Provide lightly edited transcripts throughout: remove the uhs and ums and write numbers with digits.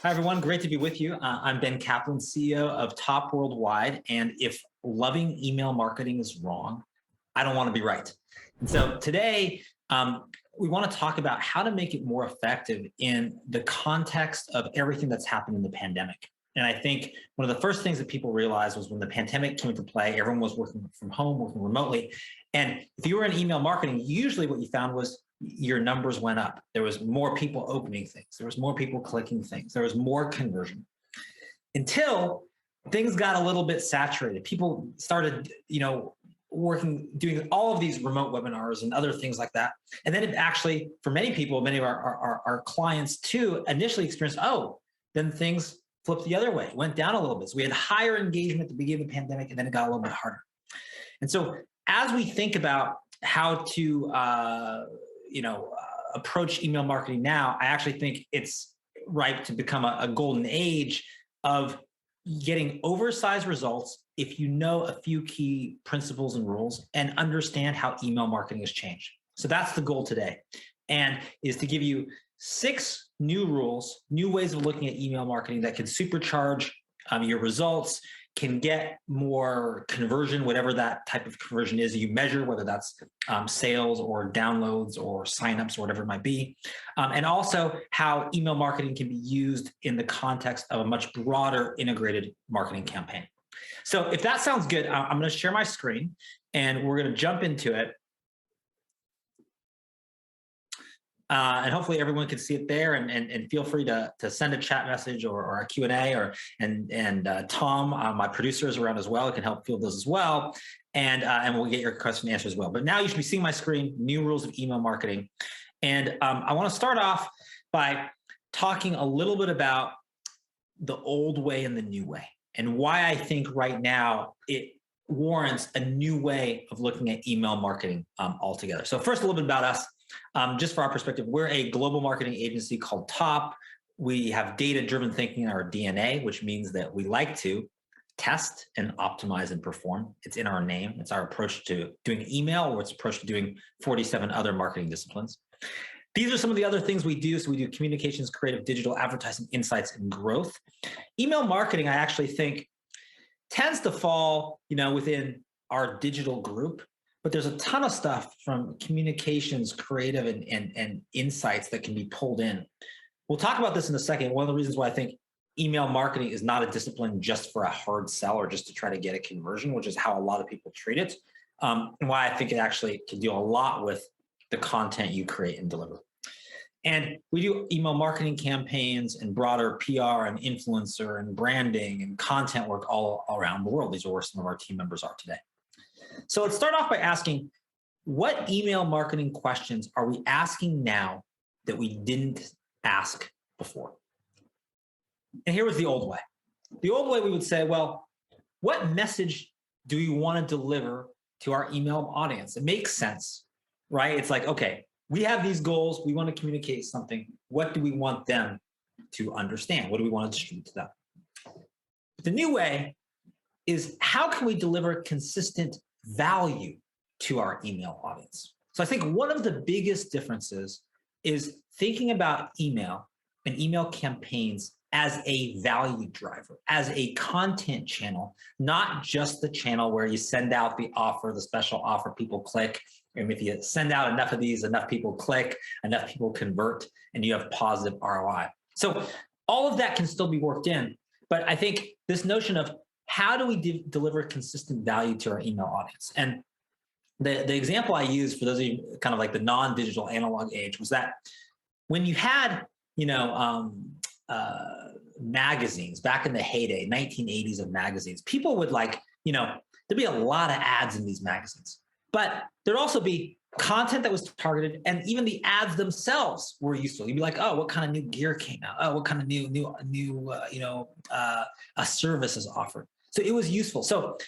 Hi, everyone. Great to be with you. I'm Ben Kaplan, CEO of Top Worldwide. And if loving email marketing is wrong, I don't want to be right. And so today, we want to talk about how to make it more effective in the context of everything that's happened in the pandemic. And I think one of the first things that people realized was when the pandemic came into play, everyone was working from home, working remotely. And if you were in email marketing, usually what you found was your numbers went up. There was more people opening things. There was more people clicking things. There was more conversion until things got a little bit saturated. People started, doing all of these remote webinars and other things like that. And then it actually, for many people, many of our clients too, initially experienced, then things flipped the other way, went down a little bit. So we had higher engagement at the beginning of the pandemic, and then it got a little bit harder. And so as we think about how to, approach email marketing now, I actually think it's ripe to become a golden age of getting oversized results if you know a few key principles and rules and understand how email marketing has changed. So that's the goal today, and is to give you 6 new rules, new ways of looking at email marketing that can supercharge your results, can get more conversion, whatever that type of conversion is you measure, whether that's sales or downloads or signups or whatever it might be. And also how email marketing can be used in the context of a much broader integrated marketing campaign. So if that sounds good, I'm going to share my screen and we're going to jump into it. And hopefully everyone can see it there, and feel free to send a chat message or a Q&A, and Tom, my producer, is around as well. It can help field those as well. And we'll get your question answered as well. But now you should be seeing my screen, new rules of email marketing. And I want to start off by talking a little bit about the old way and the new way, and why I think right now it warrants a new way of looking at email marketing altogether. So first, a little bit about us. Just for our perspective, we're a global marketing agency called Top. We have data-driven thinking in our DNA, which means that we like to test and optimize and perform. It's in our name. It's our approach to doing email, or it's approach to doing 47 other marketing disciplines. These are some of the other things we do. So we do communications, creative, digital, advertising, insights, and growth. Email marketing, I actually think, tends to fall, within our digital group. But there's a ton of stuff from communications, creative, and insights that can be pulled in. We'll talk about this in a second. One of the reasons why I think email marketing is not a discipline just for a hard sell or just to try to get a conversion, which is how a lot of people treat it, and why I think it actually can do a lot with the content you create and deliver. And we do email marketing campaigns and broader PR and influencer and branding and content work all around the world. These are where some of our team members are today. So let's start off by asking, what email marketing questions are we asking now that we didn't ask before? And here was the old way. The old way, we would say, well, what message do we want to deliver to our email audience? It makes sense, right? It's like, okay, we have these goals. We want to communicate something. What do we want them to understand? What do we want to distribute to them? But the new way is, how can we deliver consistent value to our email audience? So I think one of the biggest differences is thinking about email and email campaigns as a value driver, as a content channel, not just the channel where you send out the offer, the special offer, people click. And if you send out enough of these, enough people click, enough people convert, and you have positive ROI. So all of that can still be worked in. But I think this notion of how do we deliver consistent value to our email audience? And the example I use for those of you kind of like the non-digital analog age was that when you had, magazines back in the heyday, 1980s of magazines, people would there'd be a lot of ads in these magazines, but there'd also be content that was targeted, and even the ads themselves were useful. You'd be like, oh, what kind of new gear came out? Oh, what kind of new a service is offered. So it was useful. So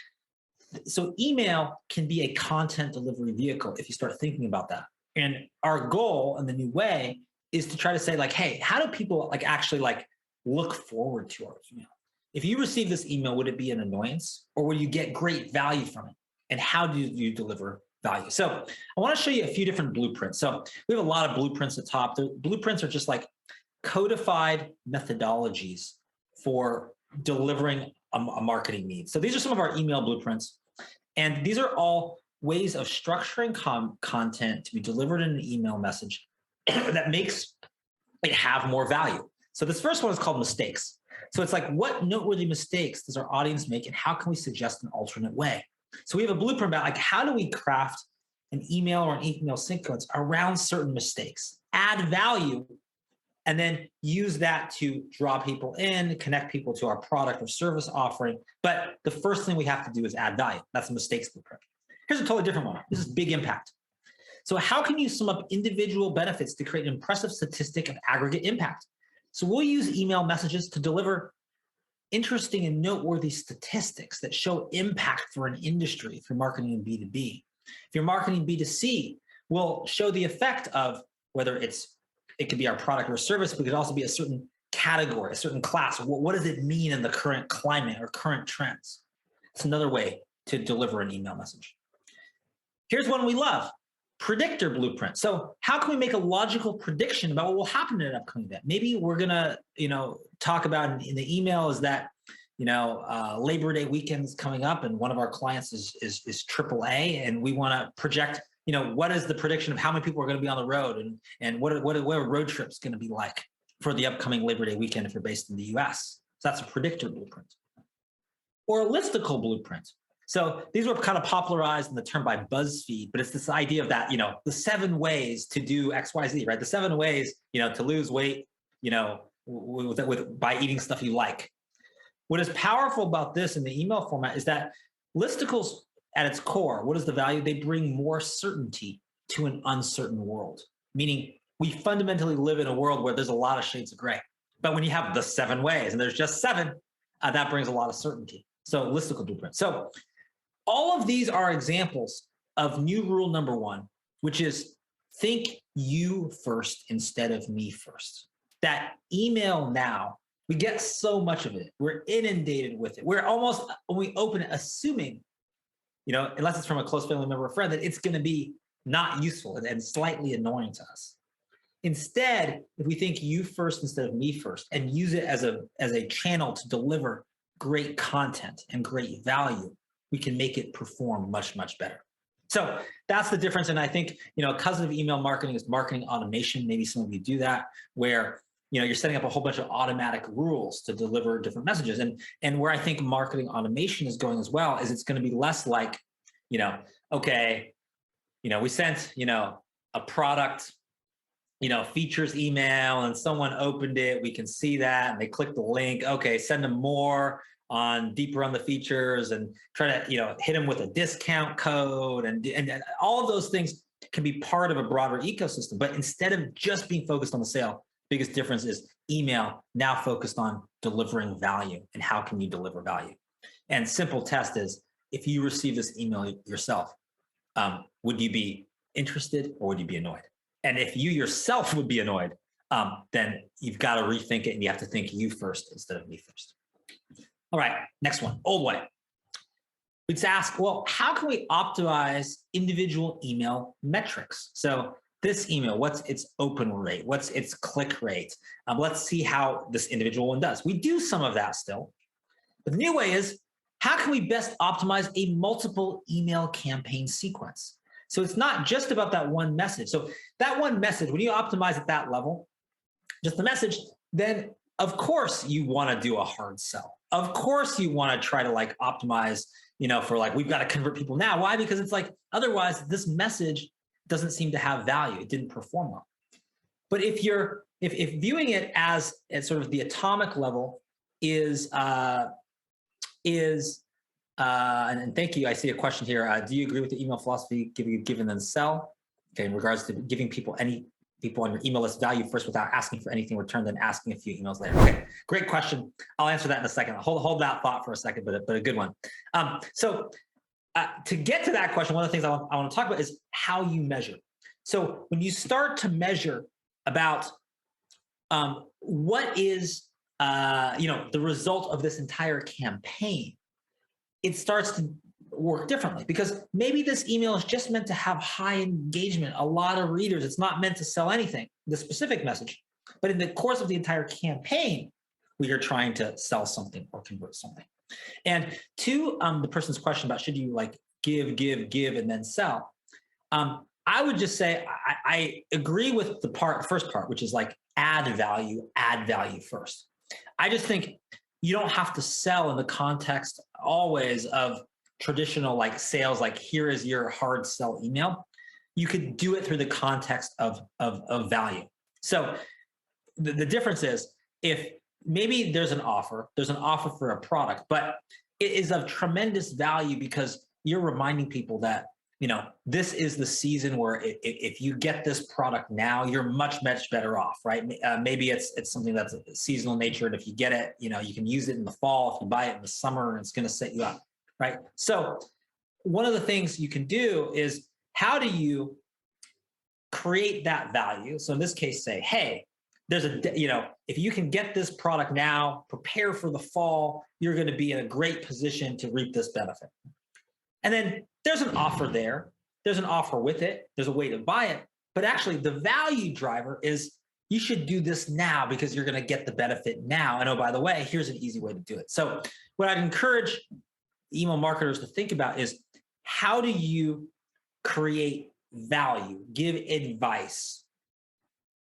email can be a content delivery vehicle if you start thinking about that. And our goal in the new way is to try to say, hey, how do people actually look forward to our email? If you receive this email, would it be an annoyance, or will you get great value from it? And how do you deliver value? So I want to show you a few different blueprints. So we have a lot of blueprints at Top. The blueprints are just codified methodologies for delivering a marketing need. So these are some of our email blueprints. And these are all ways of structuring content to be delivered in an email message that makes it have more value. So this first one is called mistakes. So it's like, what noteworthy mistakes does our audience make, and how can we suggest an alternate way? So we have a blueprint about like, how do we craft an email or an email sequence around certain mistakes, add value, and then use that to draw people in, connect people to our product or service offering. But the first thing we have to do is add value. That's a mistakes blueprint. Here's a totally different one. This is big impact. So how can you sum up individual benefits to create an impressive statistic of aggregate impact? So we'll use email messages to deliver interesting and noteworthy statistics that show impact for an industry if you're marketing in B2B. If you're marketing B2C, we'll show the effect of whether it could be our product or service, but it could also be a certain category, a certain class. What does it mean in the current climate or current trends? It's another way to deliver an email message. Here's one we love, predictor blueprint. So how can we make a logical prediction about what will happen in an upcoming event? Maybe we're gonna, talk about in the email is that, Labor Day weekend is coming up, and one of our clients is AAA, and we want to project, what is the prediction of how many people are going to be on the road, and what are road trips going to be like for the upcoming Labor Day weekend if you're based in the US? So that's a predictor blueprint. Or a listicle blueprint. So these were kind of popularized in the term by BuzzFeed, but it's this idea of that, the 7 ways to do X, Y, Z, right? The 7 ways, to lose weight, by eating stuff you like. What is powerful about this in the email format is that listicles at its core, what is the value? They bring more certainty to an uncertain world, meaning we fundamentally live in a world where there's a lot of shades of gray. But when you have the 7 ways and there's just 7, that brings a lot of certainty. So listicle blueprint. So all of these are examples of new rule number 1, which is think you first instead of me first. That email now, we get so much of it. We're inundated with it. We're almost, when we open it, assuming, unless it's from a close family member or friend, that it's going to be not useful and slightly annoying to us. Instead, if we think you first instead of me first and use it as a channel to deliver great content and great value, we can make it perform much, much better. So that's the difference. And I think, a cousin of email marketing is marketing automation. Maybe some of you do that, where you're setting up a whole bunch of automatic rules to deliver different messages. And where I think marketing automation is going as well is it's going to be less like, okay, we sent, a product, features email, and someone opened it. We can see that, and they click the link. Okay, send them more deeper on the features, and try to, hit them with a discount code, and all of those things can be part of a broader ecosystem. But instead of just being focused on the sale, biggest difference is email now focused on delivering value and how can you deliver value. And simple test is, if you receive this email yourself, would you be interested or would you be annoyed? And if you yourself would be annoyed, then you've got to rethink it, and you have to think you first instead of me first. All right, next one, old way. Let's ask, well, how can we optimize individual email metrics? So this email, what's its open rate? What's its click rate? Let's see how this individual one does. We do some of that still. But the new way is, how can we best optimize a multiple email campaign sequence? So it's not just about that one message. So that one message, when you optimize at that level, just the message, then of course you want to do a hard sell. Of course you want to try to optimize, for we've got to convert people now. Why? Because it's otherwise this message doesn't seem to have value. It didn't perform well. But if viewing it as at sort of the atomic level is and thank you. I see a question here. Do you agree with the email philosophy, give and then sell? Okay, in regards to giving people on your email list value first without asking for anything in return, then asking a few emails later. Okay, great question. I'll answer that in a second. Hold that thought for a second, but a good one. To get to that question, one of the things I want to talk about is how you measure. So when you start to measure about what is the result of this entire campaign, it starts to work differently, because maybe this email is just meant to have high engagement, a lot of readers. It's not meant to sell anything, the specific message. But in the course of the entire campaign, we are trying to sell something or convert something. And to the person's question about should you like give, and then sell, I would just say I agree with the first part, which is like add value first. I just think you don't have to sell in the context always of traditional like sales, like here is your hard sell email. You could do it through the context of value. So the difference is if maybe there's an offer for a product, but it is of tremendous value because you're reminding people that, this is the season where if you get this product now, you're much better off, right? Maybe it's something that's a seasonal nature. And if you get it, you can use it in the fall. If you buy it in the summer, it's going to set you up, right? So one of the things you can do is how do you create that value? So in this case, say, hey, there's if you can get this product now, prepare for the fall, you're going to be in a great position to reap this benefit. And then there's an offer there. There's an offer with it. There's a way to buy it. But actually the value driver is you should do this now because you're going to get the benefit now. And oh, by the way, here's an easy way to do it. So what I'd encourage email marketers to think about is how do you create value, give advice,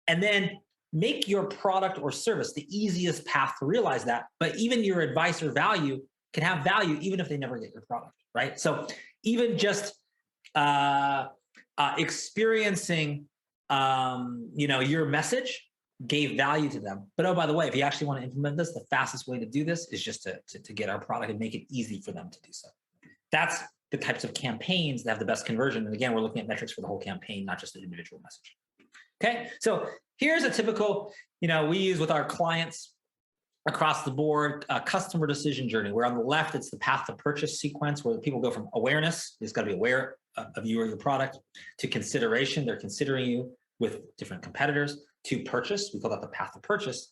and then make your product or service the easiest path to realize that. But even your advice or value can have value even if they never get your product, right? So even just experiencing, your message gave value to them. But oh, by the way, if you actually want to implement this, the fastest way to do this is just to get our product and make it easy for them to do so. That's the types of campaigns that have the best conversion. And again, we're looking at metrics for the whole campaign, not just the individual message. Okay, so here's a typical, we use with our clients across the board, customer decision journey, where on the left, it's the path to purchase sequence where people go from awareness, it's got to be aware of you or your product, to consideration, they're considering you with different competitors, to purchase, we call that the path to purchase.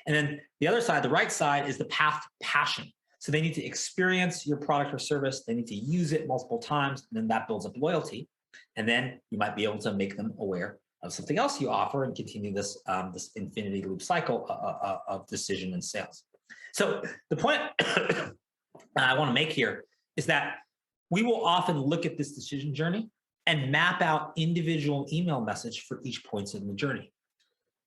And then the other side, the right side, is the path to passion. So they need to experience your product or service, they need to use it multiple times, and then that builds up loyalty. And then you might be able to make them aware of something else you offer and continue this infinity loop cycle of decision and sales. So the point I want to make here is that we will often look at this decision journey and map out individual email message for each point in the journey.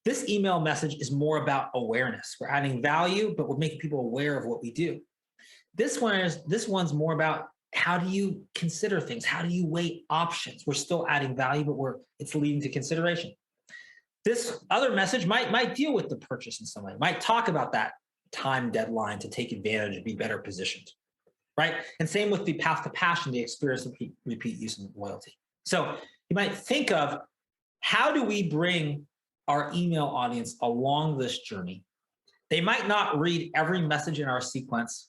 This email message is more about awareness. We're adding value, but we're making people aware of what we do. This one's more about how do you consider things? How do you weigh options? We're still adding value, but it's leading to consideration. This other message might deal with the purchase in some way, might talk about that time deadline to take advantage and be better positioned, right? And same with the path to passion, the experience of repeat use and loyalty. So you might think of how do we bring our email audience along this journey? They might not read every message in our sequence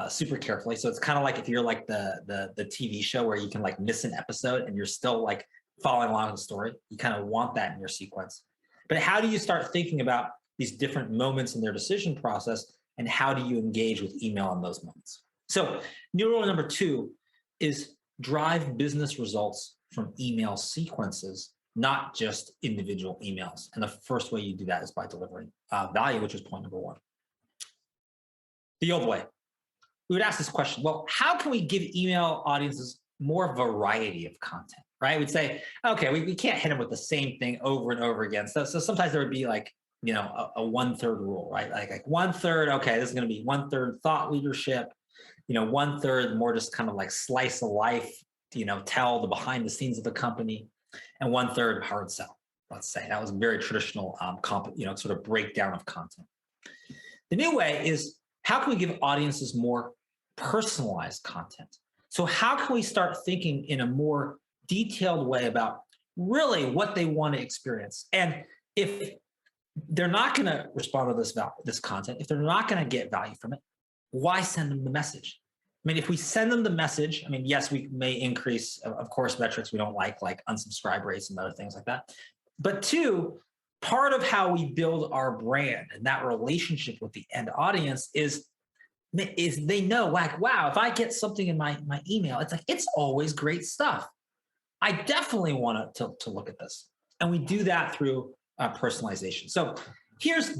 super carefully. So it's kind of like if you're like the TV show where you can like miss an episode and you're still like following along the story. You kind of want that in your sequence. But how do you start thinking about these different moments in their decision process, and how do you engage with email in those moments? So new rule number 2 is drive business results from email sequences, not just individual emails. And the first way you do that is by delivering value, which is point number 1. The old way. We would ask this question, well, how can we give email audiences more variety of content, right? We'd say, okay, we can't hit them with the same thing over and over again. So sometimes there would be like, a 1/3 rule, right? Like 1/3, okay, this is going to be 1/3 thought leadership, 1/3 more just kind of like slice of life, tell the behind the scenes of the company, and 1/3 hard sell, let's say. That was a very traditional, sort of breakdown of content. The new way is, how can we give audiences more personalized content? So how can we start thinking in a more detailed way about really what they want to experience? And if they're not going to respond to this content, if they're not going to get value from it, why send them the message? I mean, if we send them the message, yes, we may increase, of course, metrics we don't like unsubscribe rates and other things like that. But 2, part of how we build our brand and that relationship with the end audience is they know, like, wow, if I get something in my email, it's like, it's always great stuff. I definitely want to look at this. And we do that through personalization. So here's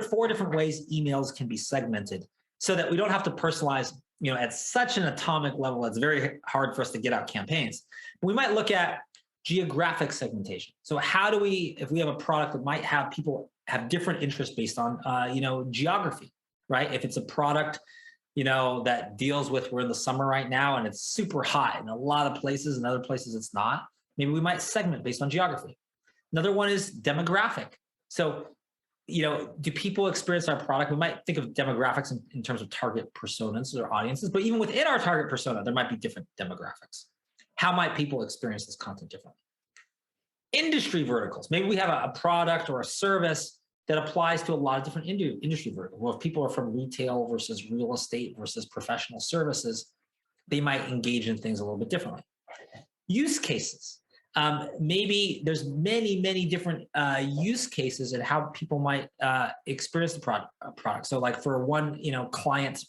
four different ways emails can be segmented so that we don't have to personalize, at such an atomic level. It's very hard for us to get out campaigns. We might look at geographic segmentation. So how do we, if we have a product that might have people have different interests based on, geography, right? If it's a product, that deals with, we're in the summer right now and it's super hot in a lot of places, and other places it's not, maybe we might segment based on geography. Another one is demographic. So, do people experience our product? We might think of demographics in terms of target personas or audiences, but even within our target persona, there might be different demographics. How might people experience this content differently? Industry verticals. Maybe we have a product or a service that applies to a lot of different industry verticals. Well, if people are from retail versus real estate versus professional services, they might engage in things a little bit differently. Use cases. Maybe there's many different use cases and how people might experience the product. So like for one, client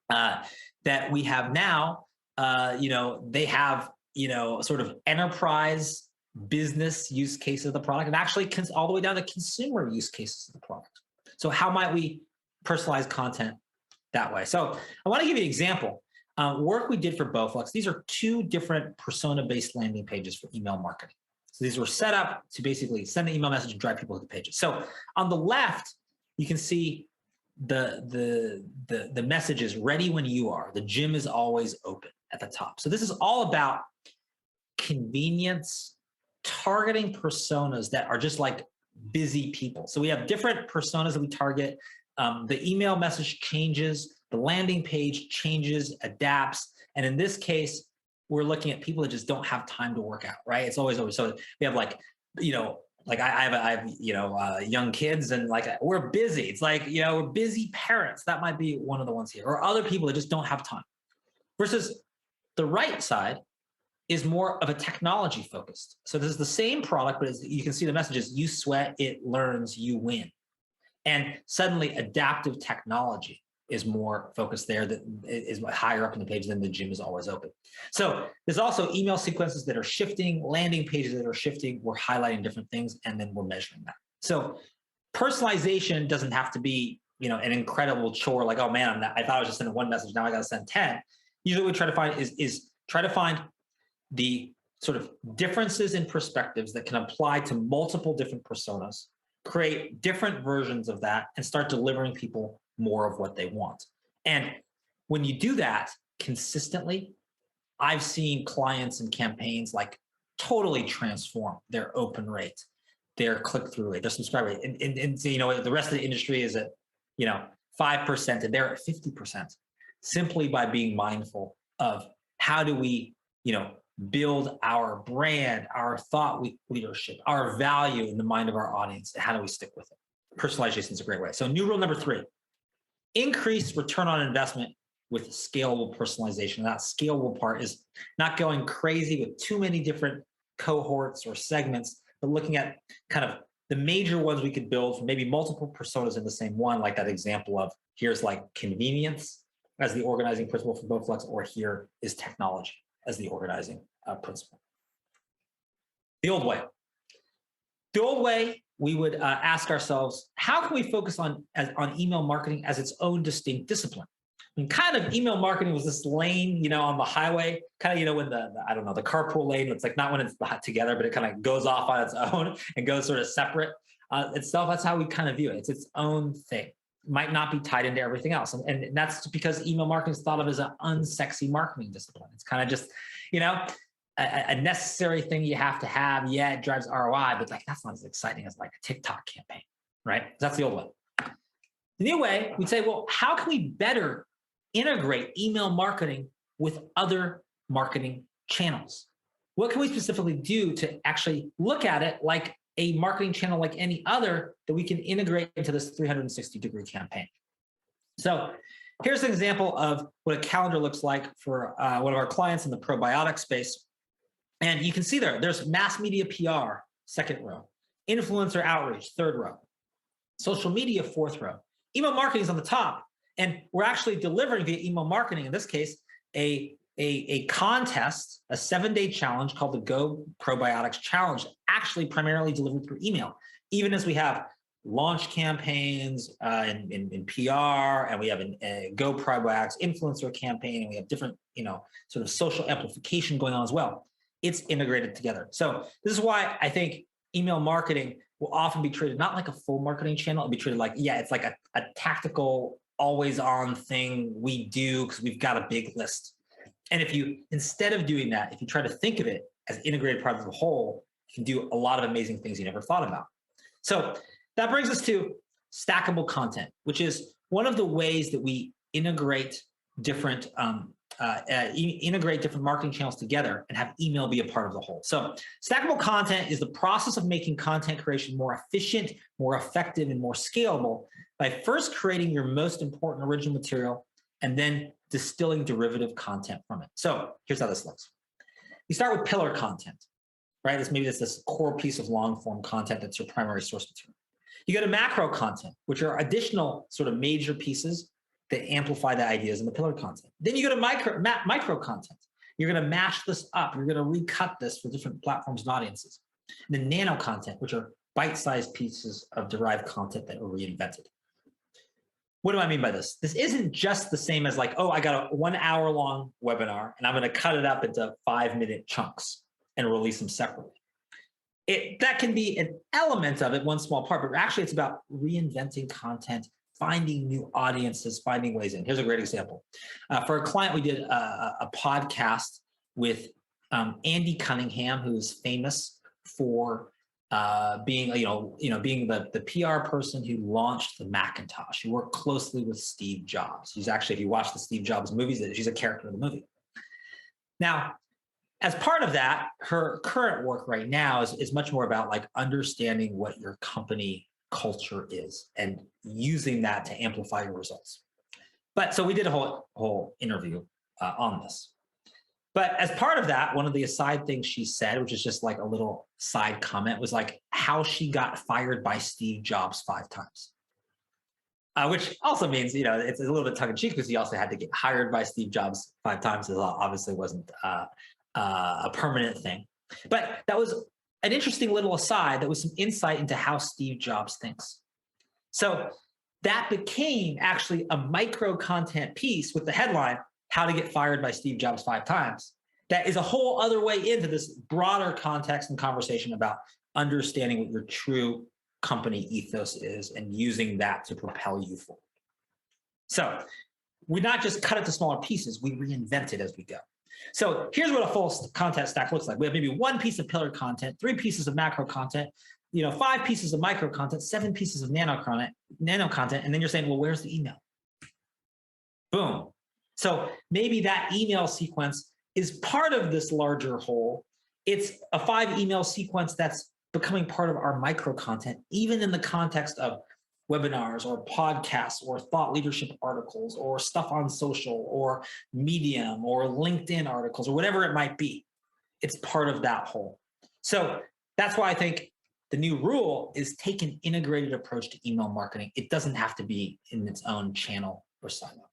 that we have now, they have, sort of enterprise business use cases of the product, and actually all the way down to consumer use cases of the product. So how might we personalize content that way? So I want to give you an example. Work we did for Bowflex. These are two different persona-based landing pages for email marketing. So these were set up to basically send an email message and drive people to the pages. So on the left, you can see the message is ready when you are. The gym is always open at the top. So this is all about convenience, targeting personas that are just like busy people. So we have different personas that we target. The email message changes, the landing page changes, adapts. And in this case, we're looking at people that just don't have time to work out, right? It's always. So we have like, I have young kids, and like, we're busy. It's like, we're busy parents. That might be one of the ones here, or other people that just don't have time. Versus the right side is more of a technology focused. So this is the same product, but you can see the messages: you sweat, it learns, you win. And suddenly adaptive technology is more focused there, that is higher up in the page than the gym is always open. So there's also email sequences that are shifting, landing pages that are shifting. We're highlighting different things, and then we're measuring that. So personalization doesn't have to be, an incredible chore like, oh man, I thought I was just sending one message, now I got to send 10. Usually what we try to find is try to find the sort of differences in perspectives that can apply to multiple different personas, create different versions of that, and start delivering people more of what they want. And when you do that consistently, I've seen clients and campaigns like totally transform their open rate, their click-through rate, their subscriber rate. And the rest of the industry is at, 5%, and they're at 50%, simply by being mindful of how do we, build our brand, our thought leadership, our value in the mind of our audience, and how do we stick with it? Personalization is a great way. So new rule number 3, increase return on investment with scalable personalization. That scalable part is not going crazy with too many different cohorts or segments, but looking at kind of the major ones we could build for maybe multiple personas in the same one, like that example of here's like convenience as the organizing principle for Bowflex, or here is technology as the organizing principle. The old way. The old way, we would ask ourselves, how can we focus on email marketing as its own distinct discipline? I mean, kind of email marketing was this lane, on the highway, kind of, when the carpool lane, it's like not when it's together, but it kind of goes off on its own and goes sort of separate itself. That's how we kind of view it. It's its own thing. Might not be tied into everything else. And that's because email marketing is thought of as an unsexy marketing discipline. It's kind of just, a necessary thing you have to have. Yeah, it drives ROI, but like that's not as exciting as like a TikTok campaign, right? That's the old way. The new way, we'd say, well, how can we better integrate email marketing with other marketing channels? What can we specifically do to actually look at it like a marketing channel like any other that we can integrate into this 360-degree campaign? So here's an example of what a calendar looks like for one of our clients in the probiotic space. And you can see there's mass media PR, second row, influencer outreach, third row, social media, fourth row, email marketing is on the top. And we're actually delivering via email marketing, in this case, a a contest, a 7-day challenge called the Go Probiotics Challenge, actually primarily delivered through email. Even as we have launch campaigns in PR, and we have a Go Probiotics influencer campaign, and we have different, sort of social amplification going on as well. It's integrated together. So this is why I think email marketing will often be treated not like a full marketing channel. It'll be treated like, it's like a tactical, always on thing we do because we've got a big list. And if you, instead of doing that, if you try to think of it as integrated part of the whole, you can do a lot of amazing things you never thought about. So that brings us to stackable content, which is one of the ways that we integrate different different marketing channels together and have email be a part of the whole. So stackable content is the process of making content creation more efficient, more effective, and more scalable by first creating your most important original material and then distilling derivative content from it. So here's how this looks. You start with pillar content, right? Maybe it's this core piece of long form content that's your primary source material. You go to macro content, which are additional sort of major pieces that amplify the ideas in the pillar content. Then you go to micro content. You're going to mash this up. You're going to recut this for different platforms and audiences. And then nano content, which are bite-sized pieces of derived content that are reinvented. What do I mean by this? This isn't just the same as like, I got a 1 hour long webinar and I'm going to cut it up into 5-minute chunks and release them separately. That can be an element of it, one small part, but actually it's about reinventing content, finding new audiences, finding ways in. Here's a great example. For a client, we did a podcast with Andy Cunningham, who's famous for being the PR person who launched the Macintosh. He worked closely with Steve Jobs. He's actually, if you watch the Steve Jobs movies, she's a character in the movie. Now, as part of that, her current work right now is much more about like understanding what your company culture is and using that to amplify your results. But so we did a whole interview on this. But as part of that, one of the aside things she said, which is just like a little side comment, was like how she got fired by Steve Jobs 5 times. Which also means, it's a little bit tongue-in-cheek because he also had to get hired by Steve Jobs 5 times. It obviously wasn't a permanent thing. But that was an interesting little aside that was some insight into how Steve Jobs thinks. So that became actually a micro content piece with the headline, How to Get Fired by Steve Jobs 5 Times. That is a whole other way into this broader context and conversation about understanding what your true company ethos is and using that to propel you forward. So we not just cut it to smaller pieces, we reinvent it as we go. So here's what a full content stack looks like. We have maybe 1 piece of pillar content, 3 pieces of macro content, 5 pieces of micro content, 7 pieces of nano content, and then you're saying, well, where's the email? Boom. So maybe that email sequence is part of this larger whole. It's a 5 email sequence that's becoming part of our micro content, even in the context of webinars or podcasts or thought leadership articles or stuff on social or Medium or LinkedIn articles or whatever it might be. It's part of that whole. So that's why I think the new rule is take an integrated approach to email marketing. It doesn't have to be in its own channel or silo.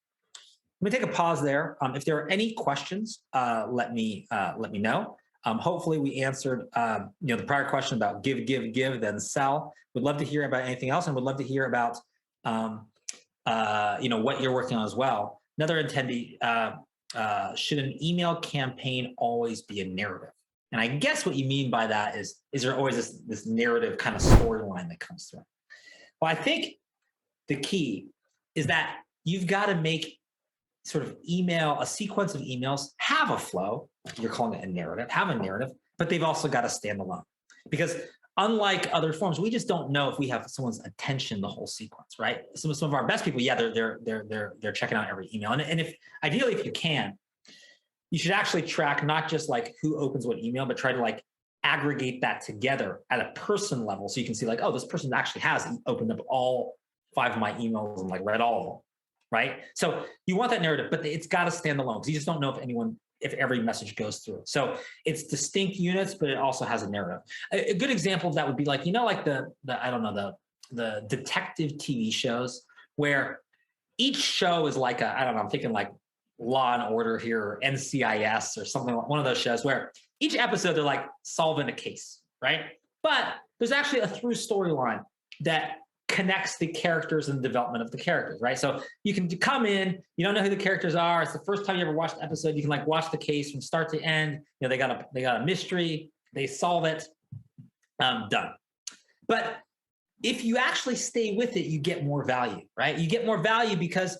Let me take a pause there. If there are any questions, let me know. Hopefully we answered the prior question about give, then sell. Would love to hear about anything else, and would love to hear about what you're working on as well. Another attendee, should an email campaign always be a narrative? And I guess what you mean by that is there always this narrative kind of storyline that comes through? Well, I think the key is that you've got to make sort of a sequence of emails have a flow. You're calling it a narrative, have a narrative, but they've also got to stand alone. Because unlike other forms, we just don't know if we have someone's attention the whole sequence, right? Some of our best people, they're checking out every email. And if ideally, if you can, you should actually track not just like who opens what email, but try to like aggregate that together at a person level. So you can see like, this person actually has opened up all 5 of my emails and like read all of them, right? So you want that narrative, but it's got to stand alone because you just don't know if every message goes through. So it's distinct units, but it also has a narrative. A good example of that would be like, like the detective TV shows where each show is like I'm thinking like Law and Order here, or NCIS, or something like one of those shows where each episode they're like solving a case, right? But there's actually a through storyline that connects the characters and the development of the characters, right? So you can come in, you don't know who the characters are. It's the first time you ever watched the episode. You can like watch the case from start to end. You know, they got a mystery, they solve it, done. But if you actually stay with it, you get more value, right? You get more value because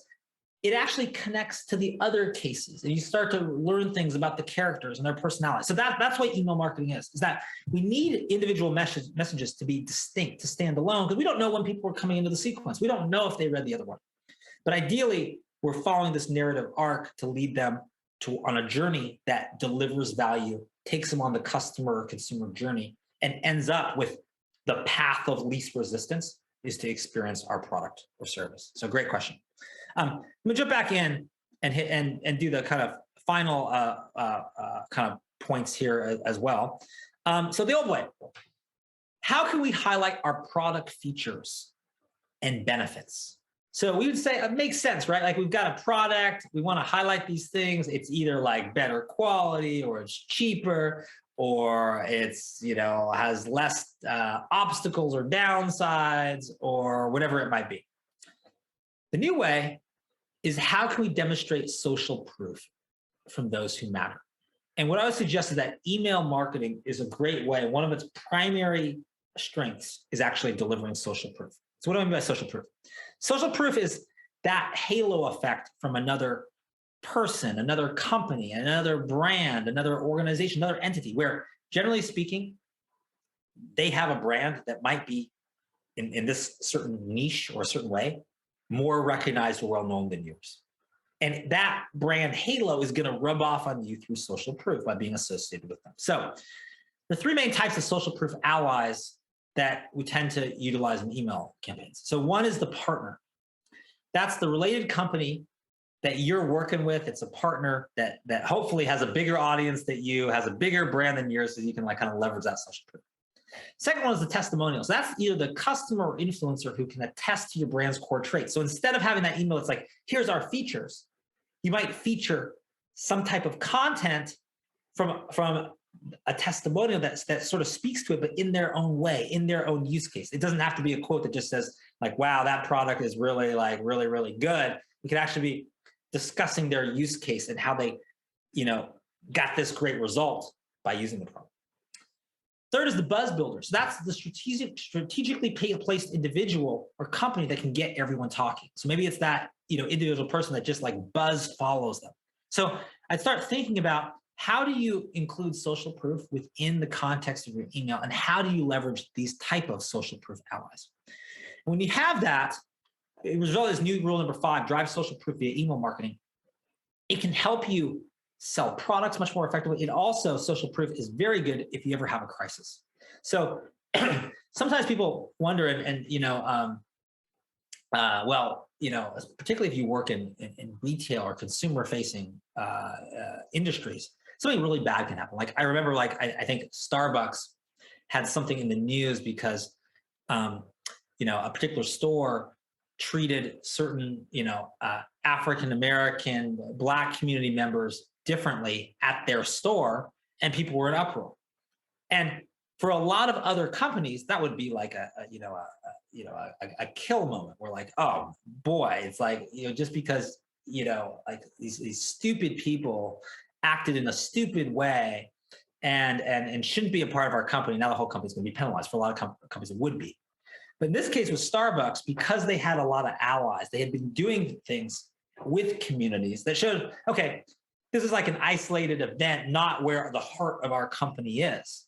it actually connects to the other cases, and you start to learn things about the characters and their personality. So that's what email marketing is that we need individual messages to be distinct, to stand alone, because we don't know when people are coming into the sequence. We don't know if they read the other one. But ideally, we're following this narrative arc to lead them on a journey that delivers value, takes them on the customer or consumer journey, and ends up with the path of least resistance is to experience our product or service. So great question. I'm gonna jump back in and do the kind of final kind of points here as well. So the old way, how can we highlight our product features and benefits? So we would say it makes sense, right? Like we've got a product, we want to highlight these things. It's either like better quality, or it's cheaper, or it's, you know, has less obstacles or downsides, or whatever it might be. The new way is how can we demonstrate social proof from those who matter? And what I would suggest is that email marketing is a great way. One of its primary strengths is actually delivering social proof. So what do I mean by social proof? Social proof is that halo effect from another person, another company, another brand, another organization, another entity, where generally speaking, they have a brand that might be in this certain niche or a certain way, more recognized or well-known than yours. And that brand halo is going to rub off on you through social proof by being associated with them. So the three main types of social proof allies that we tend to utilize in email campaigns. So one is the partner. That's the related company that you're working with. It's a partner that hopefully has a bigger audience than you, has a bigger brand than yours, so you can like kind of leverage that social proof. Second one is the testimonials. So that's either the customer or influencer who can attest to your brand's core traits. So instead of having that email, it's like, here's our features. You might feature some type of content from a testimonial that sort of speaks to it, but in their own way, in their own use case. It doesn't have to be a quote that just says like, wow, that product is really like really, really good. It could actually be discussing their use case and how they, you know, got this great result by using the product. Third is the buzz builder. So that's the strategically placed individual or company that can get everyone talking. So maybe it's that, you know, individual person that just like buzz follows them. So I'd start thinking about how do you include social proof within the context of your email, and how do you leverage these type of social proof allies? And when you have that, it was really this new rule number 5, drive social proof via email marketing. It can help you sell products much more effectively. And also, social proof is very good if you ever have a crisis. So sometimes people wonder, and you know, well, you know, particularly if you work in retail or consumer-facing industries, something really bad can happen. Like I remember, like I think Starbucks had something in the news because, you know, a particular store treated certain, you know, African-American, Black community members differently at their store, and people were in uproar. And for a lot of other companies, that would be like a kill moment. We're like, oh boy, it's like, you know, just because, you know, like these stupid people acted in a stupid way and shouldn't be a part of our company. Now the whole company's going to be penalized. For a lot of companies, it would be. But in this case with Starbucks, because they had a lot of allies, they had been doing things with communities that showed, okay, this is like an isolated event, not where the heart of our company is.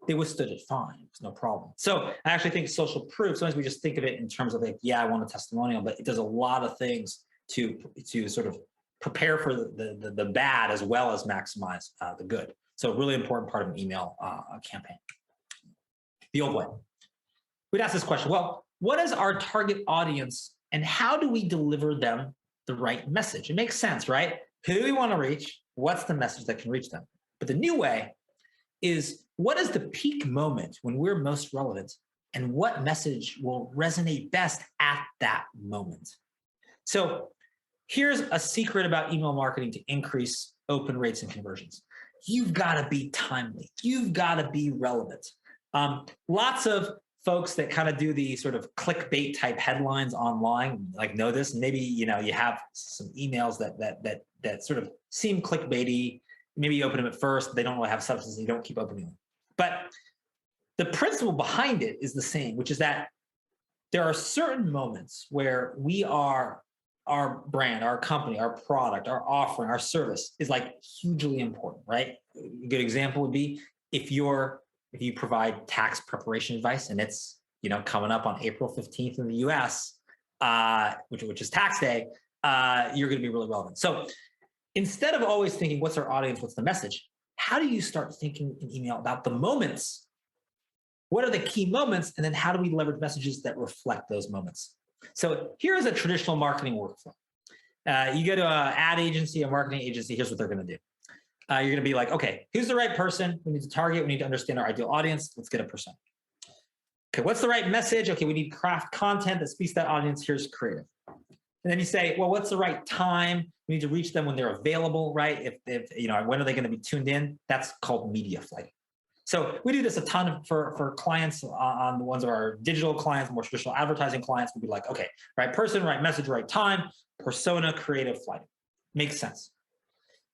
They withstood it fine. It's no problem. So I actually think social proof, sometimes we just think of it in terms of like, yeah, I want a testimonial, but it does a lot of things to sort of prepare for the bad as well as maximize the good. So a really important part of an email campaign. The old way. We'd ask this question, well, what is our target audience and how do we deliver them the right message? It makes sense, right? Who do we want to reach? What's the message that can reach them? But the new way is, what is the peak moment when we're most relevant, and what message will resonate best at that moment? So Here's a secret about email marketing to increase open rates and conversions. You've got to be timely. You've got to be relevant. Lots of folks that kind of do the sort of clickbait type headlines online, like know this. Maybe you have some emails that sort of seem clickbaity. Maybe you open them at first, they don't really have substance, and you don't keep opening them. But the principle behind it is the same, which is that there are certain moments where our brand, our company, our product, our offering, our service is like hugely important, right? A good example would be if you provide tax preparation advice and it's coming up on April 15th in the US, which is tax day, you're going to be really relevant. So instead of always thinking, what's our audience, what's the message, how do you start thinking in email about the moments? What are the key moments? And then how do we leverage messages that reflect those moments? So here's a traditional marketing workflow. You go to an ad agency, a marketing agency, here's what they're going to do. You're going to be like, okay, who's the right person? We need to target. We need to understand our ideal audience. Let's get a persona. Okay, what's the right message? Okay, we need craft content that speaks to that audience. Here's creative. And then you say, well, what's the right time? We need to reach them when they're available, right? If when are they going to be tuned in? That's called media flighting. So we do this a ton for clients on the ones of our digital clients, more traditional advertising clients. We'd be like, okay, right person, right message, right time, persona, creative flighting. Makes sense.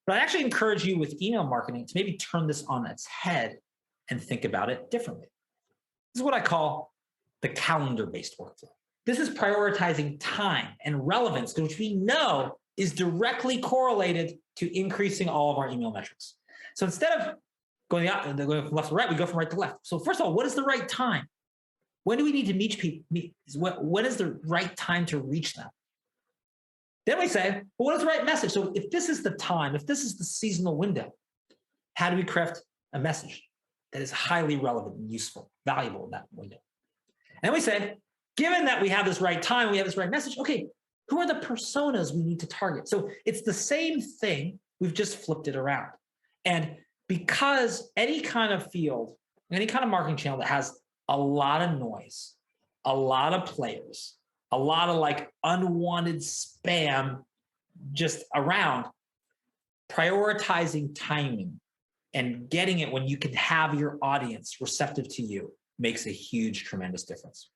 But I actually encourage you with email marketing to maybe turn this on its head and think about it differently. This is what I call the calendar-based workflow. This is prioritizing time and relevance, which we know is directly correlated to increasing all of our email metrics. So instead of going from left to right, we go from right to left. So first of all, what is the right time? When do we need to meet people? When is the right time to reach them? Then we say, well, what is the right message? So if this is the time, if this is the seasonal window, how do we craft a message that is highly relevant and useful, valuable in that window? And then we say, given that we have this right time, we have this right message, okay, who are the personas we need to target? So it's the same thing, we've just flipped it around. And because any kind of field, any kind of marketing channel that has a lot of noise, a lot of players, a lot of like unwanted spam just around, prioritizing timing and getting it when you can have your audience receptive to you makes a huge, tremendous difference.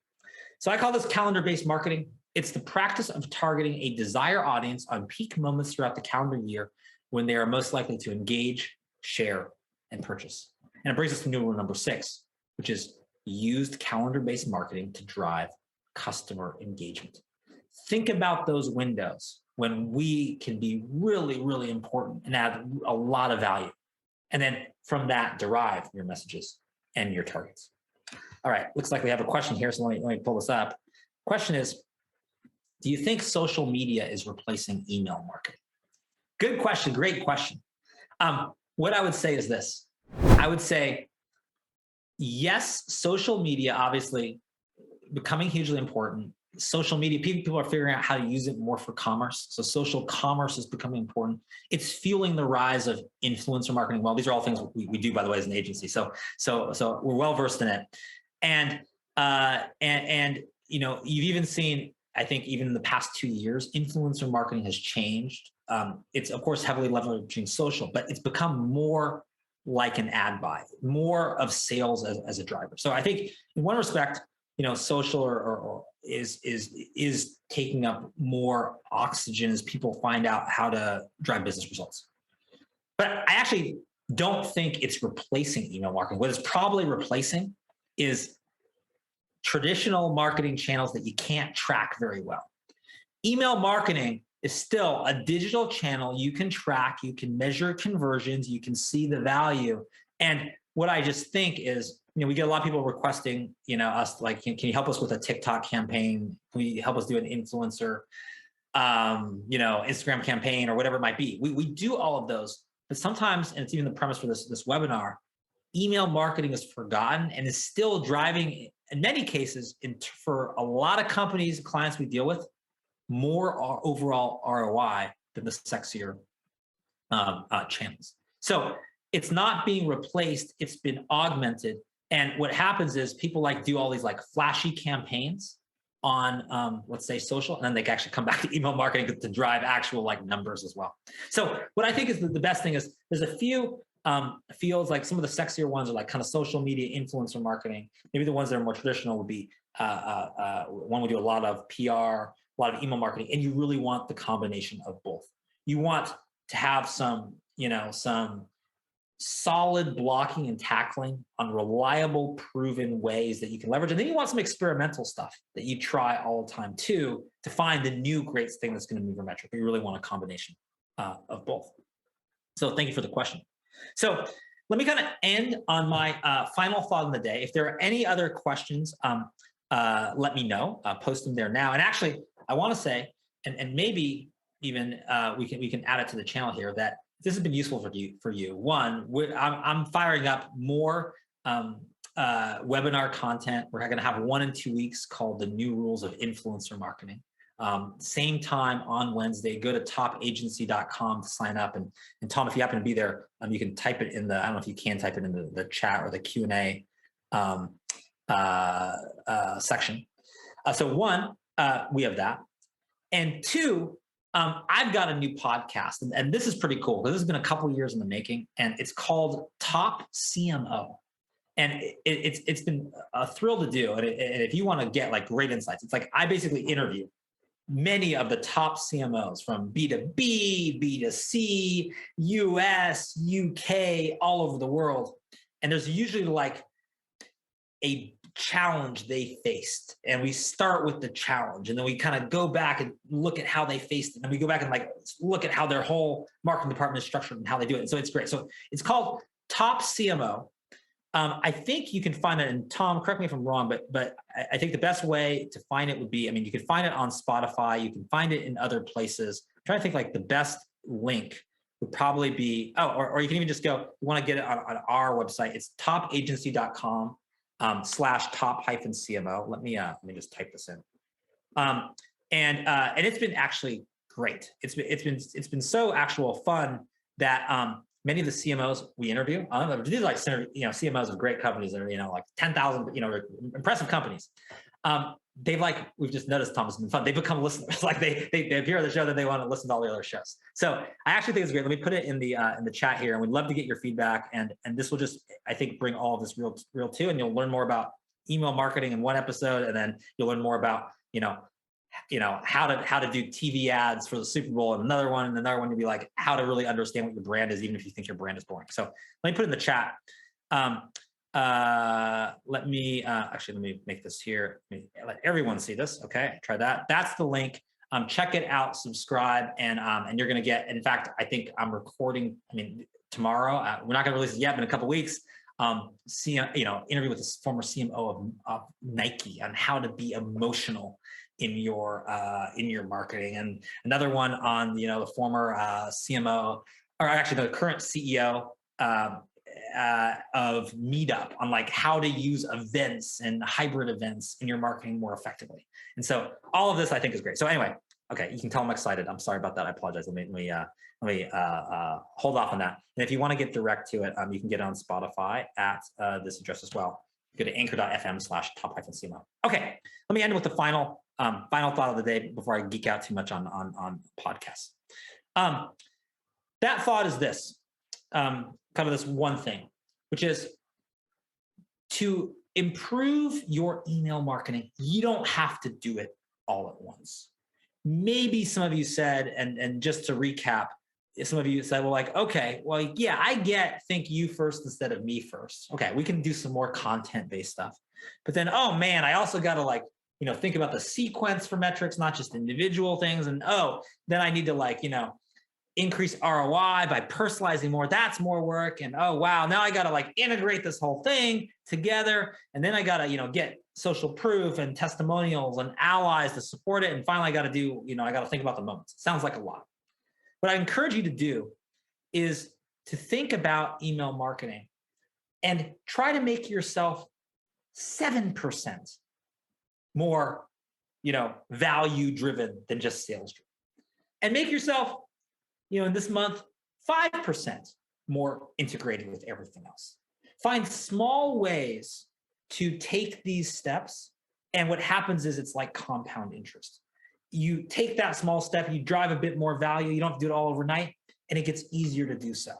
So I call this calendar-based marketing. It's the practice of targeting a desired audience on peak moments throughout the calendar year when they are most likely to engage, share, and purchase. And it brings us to new rule number 6, which is used calendar-based marketing to drive customer engagement. Think about those windows when we can be really, really important and add a lot of value. And then from that, derive your messages and your targets. All right, looks like we have a question here, so let me pull this up. Question is, do you think social media is replacing email marketing? Good question, great question. What I would say is this. I would say, yes, social media, obviously, becoming hugely important. Social media, people are figuring out how to use it more for commerce. So social commerce is becoming important. It's fueling the rise of influencer marketing. Well, these are all things we do, by the way, as an agency. So we're well versed in it. And you've even seen, I think, even in the past 2 years, influencer marketing has changed. It's of course heavily leveraging social, but it's become more like an ad buy, more of sales as a driver. So I think in one respect, social or is taking up more oxygen as people find out how to drive business results. But I actually don't think it's replacing email marketing. What it's probably replacing is traditional marketing channels that you can't track very well. Email marketing is still a digital channel you can track, you can measure conversions, you can see the value. And what I just think is, we get a lot of people requesting, us like, can you help us with a TikTok campaign? Can you help us do an influencer, Instagram campaign or whatever it might be? We do all of those, but sometimes, and it's even the premise for this webinar, email marketing is forgotten and is still driving, in many cases, for a lot of companies, clients we deal with, more overall ROI than the sexier channels. So it's not being replaced, it's been augmented. And what happens is people do all these flashy campaigns, on, let's say, social, and then they can actually come back to email marketing to drive actual like numbers as well. So what I think is the best thing is there's a few fields, like some of the sexier ones are like kind of social media influencer marketing. Maybe the ones that are more traditional would be one would do a lot of PR, a lot of email marketing, and you really want the combination of both. You want to have some solid blocking and tackling on reliable, proven ways that you can leverage. And then you want some experimental stuff that you try all the time too, to find the new great thing that's going to move your metric. But you really want a combination of both. So thank you for the question. So let me kind of end on my final thought of the day. If there are any other questions, let me know. Post them there now. And actually, I want to say, and maybe even we can add it to the channel here, that this has been useful for you. One, I'm firing up more webinar content. We're going to have 1 in 2 weeks called The New Rules of Influencer Marketing. Same time on Wednesday. Go to topagency.com to sign up. And Tom, if you happen to be there, you can type it in the, I don't know if you can type it in the chat or the Q&A section. So one, we have that. And two, I've got a new podcast, and this is pretty cool because this has been a couple of years in the making, and it's called Top CMO. And it's been a thrill to do. And if you want to get like great insights, it's like I basically interview many of the top CMOs from B2B, B2C, US, UK, all over the world. And there's usually like a challenge they faced, and we start with the challenge, and then we kind of go back and look at how they faced it, and we go back and like look at how their whole marketing department is structured and how they do it. And so it's great. So it's called Top CMO. I think you can find it, and Tom, correct me if I'm wrong, but I think the best way to find it would be, I mean, you can find it on Spotify, you can find it in other places. I'm trying to think like the best link would probably be, or you can even just go, you want to get it on our website. It's topagency.com. /top-CMO. Let me just type this in. And it's been actually great. It's been so actual fun that many of the CMOs we interview, these are like CMOs of great companies that are like 10,000 impressive companies. We've just noticed, Tom, it's been fun. They become listeners. Like they appear on the show, that they want to listen to all the other shows. So I actually think it's great. Let me put it in the chat here, and we'd love to get your feedback. And this will just, I think, bring all of this real too. And you'll learn more about email marketing in one episode, and then you'll learn more about how to do TV ads for the Super Bowl, and another one, and another one to be like how to really understand what your brand is, even if you think your brand is boring. So let me put it in the chat. Let me make this here. Let everyone see this. Okay, try that. That's the link. Check it out, subscribe, and you're going to get, in fact, I think I'm recording, tomorrow. We're not going to release it yet, but in a couple of weeks, interview with this former CMO of Nike on how to be emotional in your marketing, and another one on the former CMO, or actually the current CEO of Meetup, on like how to use events and hybrid events in your marketing more effectively. And so all of this I think is great. So anyway, okay, you can tell I'm excited. I'm sorry about that. I apologize. Let me hold off on that. And if you want to get direct to it, you can get it on Spotify at this address as well. Go to anchor.fm/top-CMO. Okay, let me end with the final thought of the day before I geek out too much on podcasts. That thought is this, kind of this one thing, which is to improve your email marketing, you don't have to do it all at once. Maybe some of you said, and just to recap, some of you said, well, like, okay, well, yeah, I think you first instead of me first. Okay, we can do some more content-based stuff. But then, oh man, I also got to think about the sequence for metrics, not just individual things. And then I need to increase ROI by personalizing more. That's more work. And oh, wow, now I got to integrate this whole thing together. And then I got to, get social proof and testimonials and allies to support it. And finally, I got to think about the moments. It sounds like a lot. What I encourage you to do is to think about email marketing and try to make yourself 7% more, value driven than just sales driven. And make yourself, in this month, 5% more integrated with everything else. Find small ways to take these steps And what happens is it's like compound interest. You take that small step, you drive a bit more value, you don't have to do it all overnight, and it gets easier to do so.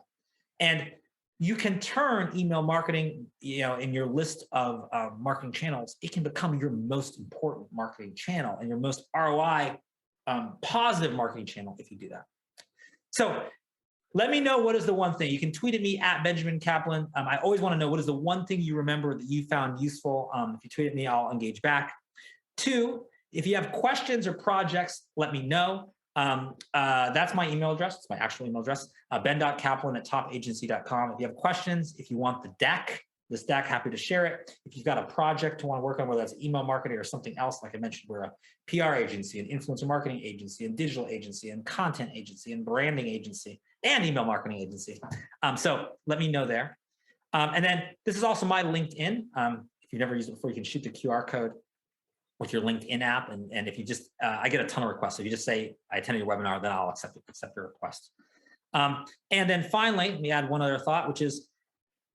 And you can turn email marketing, in your list of marketing channels, it can become your most important marketing channel and your most ROI positive marketing channel if you do that. So let me know what is the one thing. You can tweet at me at Benjamin Kaplan. I always want to know what is the one thing you remember that you found useful. If you tweet at me, I'll engage back. 2, if you have questions or projects, let me know. That's my email address. It's my actual email address, ben.kaplan@topagency.com. If you have questions, if you want this deck, happy to share it. If you've got a project to want to work on, whether that's email marketing or something else, like I mentioned, we're a PR agency, an influencer marketing agency, and digital agency, and content agency, and branding agency, and email marketing agency. So let me know there. And then this is also my LinkedIn. If you've never used it before, you can shoot the QR code with your LinkedIn app. And if you just, I get a ton of requests. So if you just say, I attended your webinar, then I'll accept your request. And then finally, let me add one other thought, which is,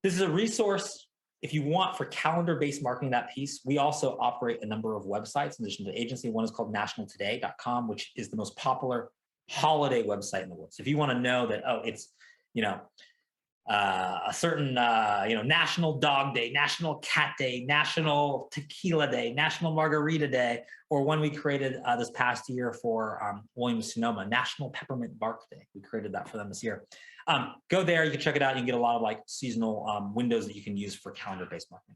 this is a resource if you want for calendar-based marketing, that piece. We also operate a number of websites in addition to the agency. One is called nationaltoday.com, which is the most popular holiday website in the world. So if you want to know that, it's, a certain, National Dog Day, National Cat Day, National Tequila Day, National Margarita Day, or one we created this past year for Williams-Sonoma, National Peppermint Bark Day. We created that for them this year. Go there, you can check it out. You can get a lot of seasonal windows that you can use for calendar-based marketing.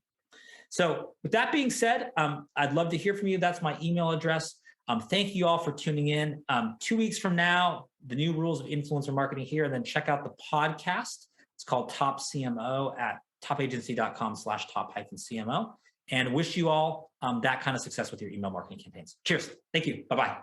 So with that being said, I'd love to hear from you. That's my email address. Thank you all for tuning in. 2 weeks from now, the new rules of influencer marketing here, and then check out the podcast. It's called Top CMO at topagency.com/top-CMO, and wish you all that kind of success with your email marketing campaigns. Cheers. Thank you. Bye-bye.